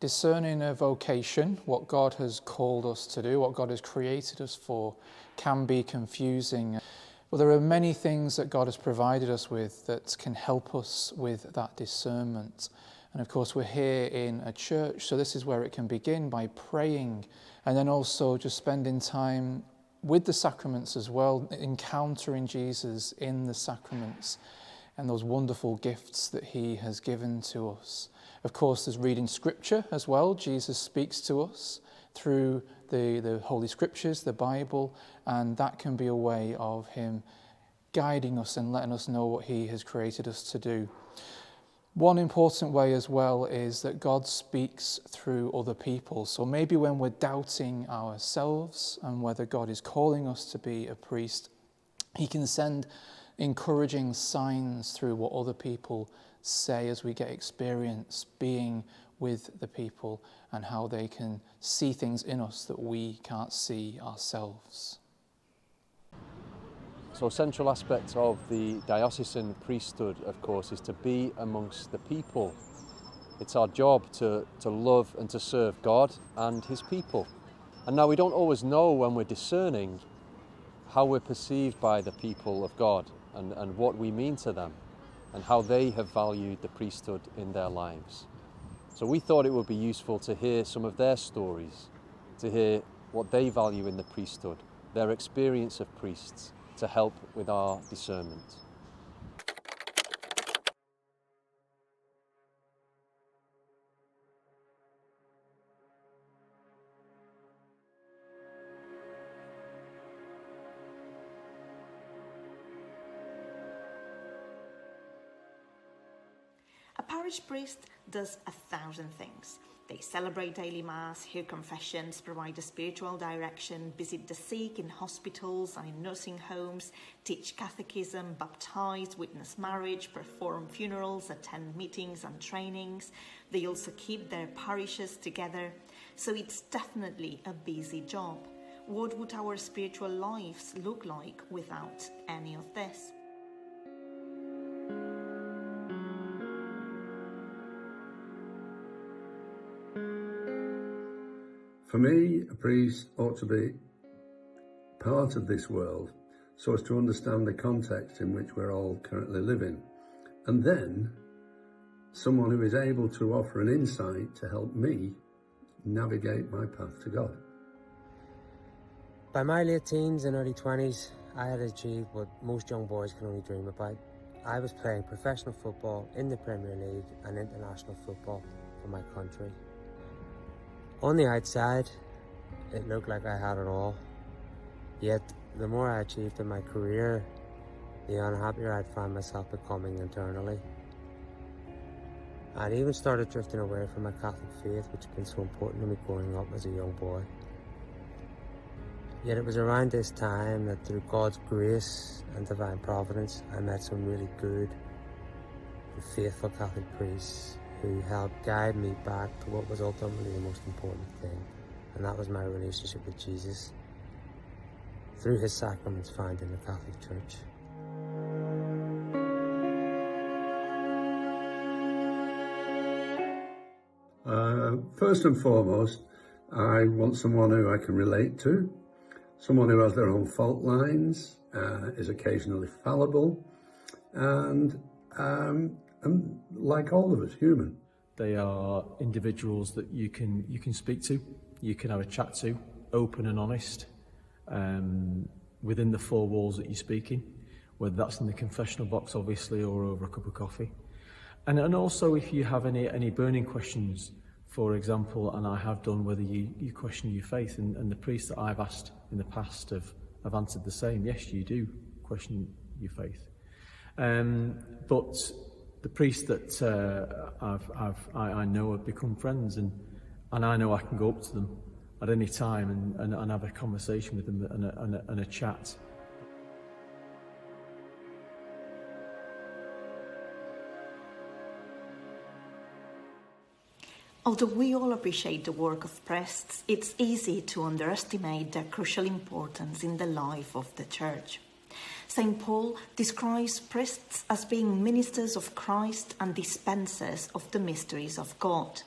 Discerning a vocation, what God has called us to do, what God has created us for, can be confusing. Well, there are many things that God has provided us with that can help us with that discernment. And of course, we're here in a church, so this is where it can begin, by praying, and then also just spending time with the sacraments as well, encountering Jesus in the sacraments and those wonderful gifts that he has given to us. Of course, there's reading scripture as well. Jesus speaks to us through the Holy Scriptures, the Bible, and that can be a way of him guiding us and letting us know what he has created us to do. One important way as well is that God speaks through other people. So maybe when we're doubting ourselves and whether God is calling us to be a priest, he can send encouraging signs through what other people say as we get experience being with the people and how they can see things in us that we can't see ourselves. So a central aspect of the diocesan priesthood, of course, is to be amongst the people. It's our job to love and to serve God and his people. And now we don't always know when we're discerning how we're perceived by the people of God and what we mean to them and how they have valued the priesthood in their lives. So we thought it would be useful to hear some of their stories, to hear what they value in the priesthood, their experience of priests, to help with our discernment. A parish priest does 1,000 things. They celebrate daily mass, hear confessions, provide a spiritual direction, visit the sick in hospitals and in nursing homes, teach catechism, baptize, witness marriage, perform funerals, attend meetings and trainings. They also keep their parishes together. So it's definitely a busy job. What would our spiritual lives look like without any of this? For me, a priest ought to be part of this world so as to understand the context in which we're all currently living. And then someone who is able to offer an insight to help me navigate my path to God. By my late teens and early 20s, I had achieved what most young boys can only dream about. I was playing professional football in the Premier League and international football for my country. On the outside, it looked like I had it all. Yet, the more I achieved in my career, the unhappier I'd found myself becoming internally. I'd even started drifting away from my Catholic faith, which had been so important to me growing up as a young boy. Yet it was around this time that through God's grace and divine providence, I met some really good and faithful Catholic priests who helped guide me back to what was ultimately the most important thing, and that was my relationship with Jesus through his sacraments found in the Catholic Church. First and foremost, I want someone who I can relate to, someone who has their own fault lines, is occasionally fallible, and like all of us, human. They are individuals that you can speak to, you can have a chat to, open and honest, within the four walls that you're speaking, whether that's in the confessional box, obviously, or over a cup of coffee. And also, if you have any burning questions, for example, and I have done, whether you question your faith, and the priests that I've asked in the past have answered the same. Yes, you do question your faith. But the priests that I know have become friends, and I know I can go up to them at any time and have a conversation with them and a chat. Although we all appreciate the work of priests, it's easy to underestimate their crucial importance in the life of the Church. St. Paul describes priests as being ministers of Christ and dispensers of the mysteries of God.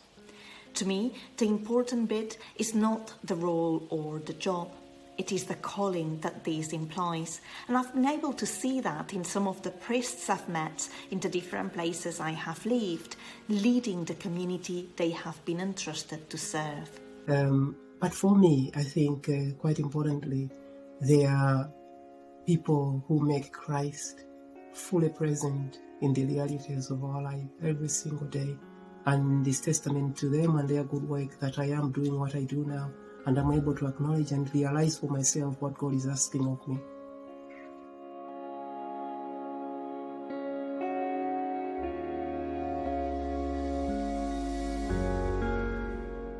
To me, the important bit is not the role or the job. It is the calling that this implies. And I've been able to see that in some of the priests I've met in the different places I have lived, leading the community they have been entrusted to serve. But for me, I think quite importantly, they are people who make Christ fully present in the realities of our life every single day. And it's testament to them and their good work that I am doing what I do now, and I'm able to acknowledge and realize for myself what God is asking of me.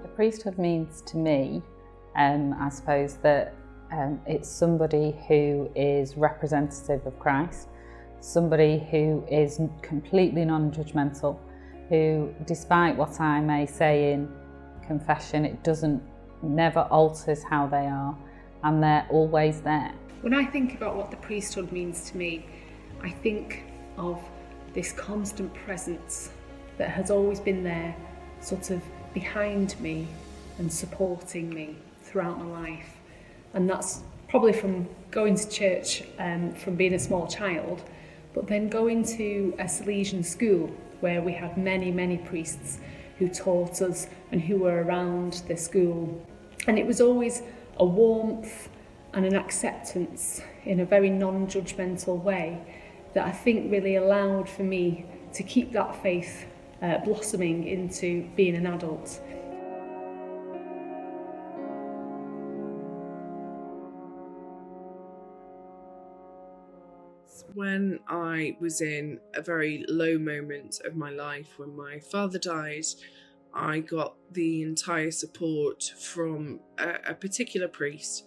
The priesthood means to me, I suppose, that it's somebody who is representative of Christ, somebody who is completely non-judgmental, who, despite what I may say in confession, it never alters how they are, and they're always there. When I think about what the priesthood means to me, I think of this constant presence that has always been there, sort of behind me and supporting me throughout my life. And that's probably from going to church from being a small child, but then going to a Salesian school where we had many priests who taught us and who were around the school. And it was always a warmth and an acceptance in a very non-judgmental way that I think really allowed for me to keep that faith blossoming into being an adult. When I was in a very low moment of my life, when my father died, I got the entire support from a particular priest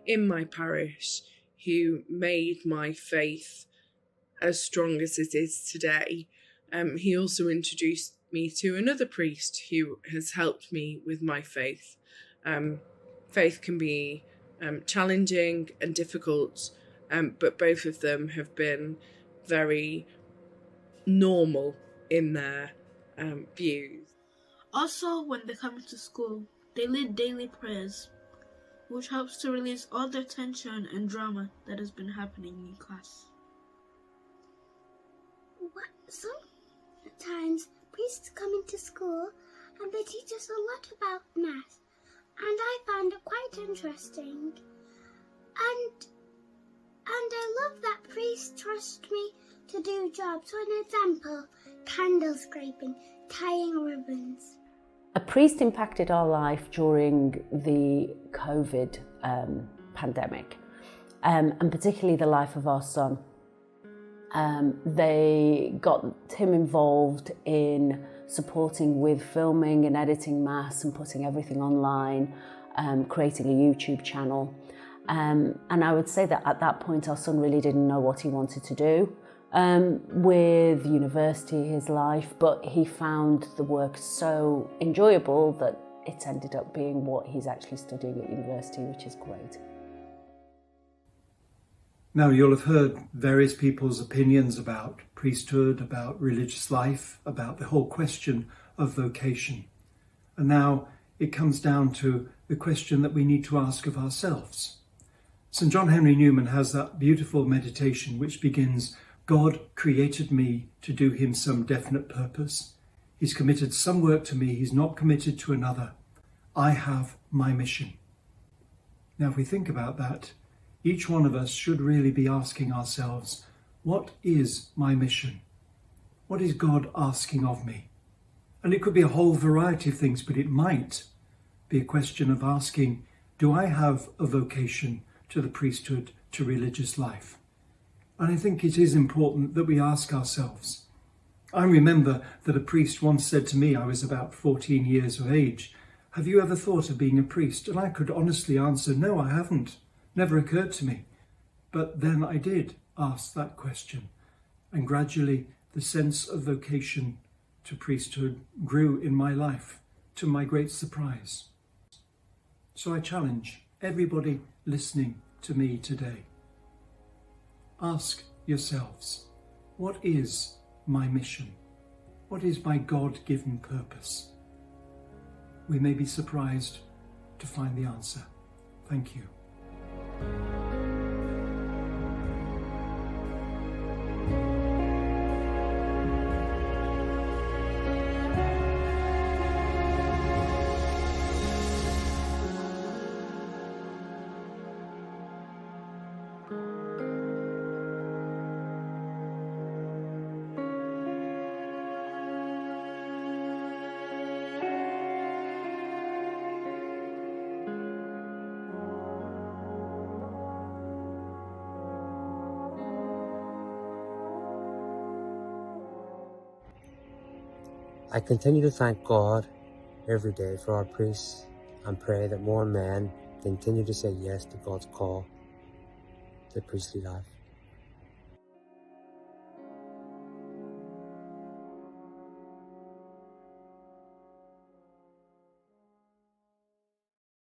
in my parish who made my faith as strong as it is today. He also introduced me to another priest who has helped me with my faith. Faith can be challenging and difficult, but both of them have been very normal in their views. Also, when they come to school, they lead daily prayers, which helps to release all the tension and drama that has been happening in class. Sometimes priests come into school and they teach us a lot about Mass, and I found it quite interesting. And I love that priests trust me to do jobs. For an example, candle scraping, tying ribbons. A priest impacted our life during the COVID pandemic, and particularly the life of our son. They got him involved in supporting with filming and editing Mass and putting everything online, creating a YouTube channel. And I would say that at that point our son really didn't know what he wanted to do with university, his life, but he found the work so enjoyable that it ended up being what he's actually studying at university, which is great. Now, you'll have heard various people's opinions about priesthood, about religious life, about the whole question of vocation. And now it comes down to the question that we need to ask of ourselves. St. John Henry Newman has that beautiful meditation which begins, God created me to do him some definite purpose. He's committed some work to me, he's not committed to another. I have my mission. Now, if we think about that, each one of us should really be asking ourselves, what is my mission? What is God asking of me? And it could be a whole variety of things, but it might be a question of asking, do I have a vocation to the priesthood, to religious life? And I think it is important that we ask ourselves. I remember that a priest once said to me, I was about 14 years of age, have you ever thought of being a priest? And I could honestly answer, no, I haven't. Never occurred to me. But then I did ask that question, and gradually the sense of vocation to priesthood grew in my life, to my great surprise. So I challenge everybody listening to me today. Ask yourselves, what is my mission? What is my God-given purpose? we may be surprised to find the answer. Thank you. I continue to thank God every day for our priests and pray that more men continue to say yes to God's call to priestly life.